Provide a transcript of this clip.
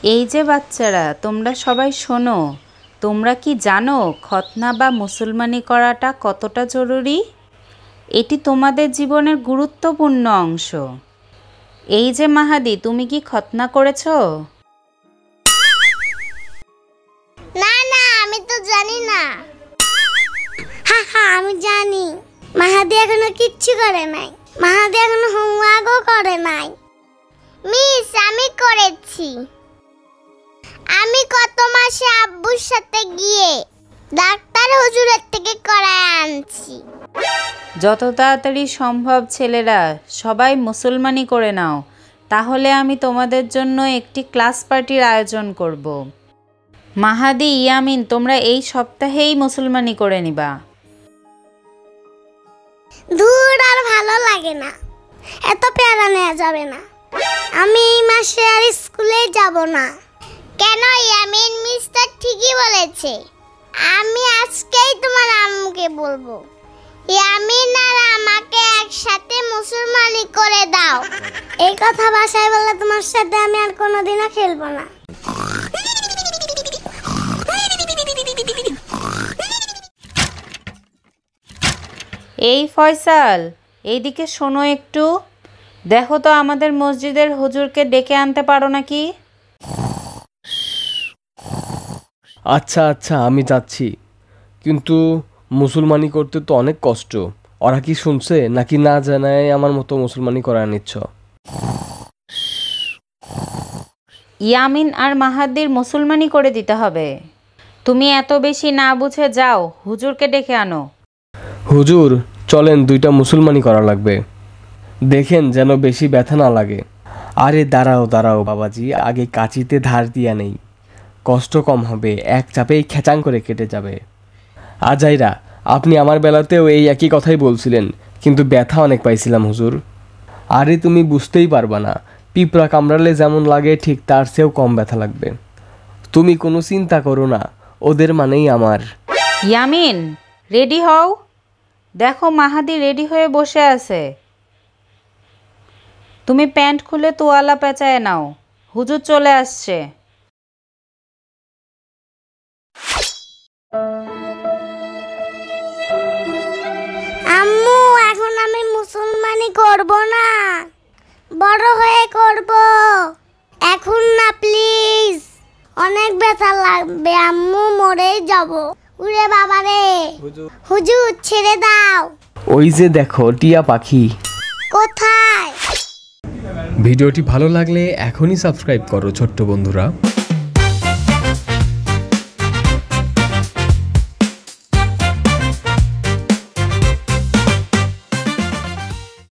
এই যে বাচ্চারা, তোমরা সবাই শোনো। তোমরা কি জানো খতনা বা মুসলমানি করাটা কতটা জরুরি? এটি তোমাদের জীবনের গুরুত্বপূর্ণ অংশ। এই যে মাহাদি, তুমি কি খতনা করেছো? না না, আমি তো জানি না। হ্যাঁ, আমি জানি। মাহাদি এখনো কিচ্ছু করে নাই। মাহাদি এখনো হোমওয়ার্কও করে নাই। মিস, আমি করেছি। আমি গত মাসে আব্বুর সাথে গিয়ে ডাক্তার হুজুরের থেকে করায় আনছি। যত তাড়াতাড়ি সম্ভব ছেলেরা সবাই মুসলমানি করে নাও, তাহলে আমি তোমাদের জন্য একটি ক্লাস পার্টির আয়োজন করব। মাহাদি, ইয়ামিন, তোমরা এই সপ্তাহেই মুসলমানি করে নিবা। দূর, আর ভালো লাগে না, এত প্যারা নেওয়া যাবে না। আমি এই মাসে আর স্কুলে যাব না। কেন? ইয়ামিন মিস তো ঠিকই বলেছে। আমি আজকেই তোমার আম্মুকে বলবো, ইয়ামিন আর আমাকে একসাথে মুসলমানি করে দাও। এই কথা বাসায় বললে তোমার সাথে আমি আর কোনোদিনও খেলবো না। এই ফয়সাল, এইদিকে শোনো একটু। দেখো তো আমাদের মসজিদের হুজুরকে ডেকে আনতে পারো নাকি? আচ্ছা আচ্ছা, আমি যাচ্ছি, কিন্তু মুসলমানি করতে তো অনেক কষ্ট। ওরা কি শুনছে নাকি না জানায় আমার মতো মুসলমানি করায় নিচ্ছ? ইয়ামিন আর মাহাদির মুসলমানি করে দিতে হবে। তুমি এত বেশি না বুঝে যাও, হুজুরকে ডেকে আনো। হুজুর, চলেন, 2টা মুসলমানি করা লাগবে। দেখেন যেন বেশি ব্যথা না লাগে। আরে দাঁড়াও দাঁড়াও বাবাজি, আগে কাঁচিতে ধার দিয়া নেই, কষ্ট কম হবে, এক চাপেই খেচাং করে কেটে যাবে। আজাইরা, আপনি আমার বেলাতেও এই একই কথাই বলছিলেন, কিন্তু ব্যথা অনেক পাইছিলাম হুজুর। আরে তুমি বুঝতেই পারবা না, পিঁপড়া কামড়ালে যেমন লাগে ঠিক তার চেয়েও কম ব্যথা লাগবে। তুমি কোনো চিন্তা করো না, ওদের মানেই আমার। ইয়ামিন, রেডি হও। দেখো মাহাদি রেডি হয়ে বসে আছে। তুমি প্যান্ট খুলে তোয়ালা পেঁচায় নাও, হুজুর চলে আসছে। আম্মু, এখন আমি মুসলমানি করব না, বড় হয়ে করব। এখন না প্লিজ, অনেক ব্যথা লাগবে আম্মু, মরেই যাব। উরে বাবা রে, হুজুর ছেড়ে দাও। ওই যে দেখো টিয়া পাখি। কোথায়? ভিডিওটি ভালো লাগলে এখনই সাবস্ক্রাইব করো ছোট্ট বন্ধুরা।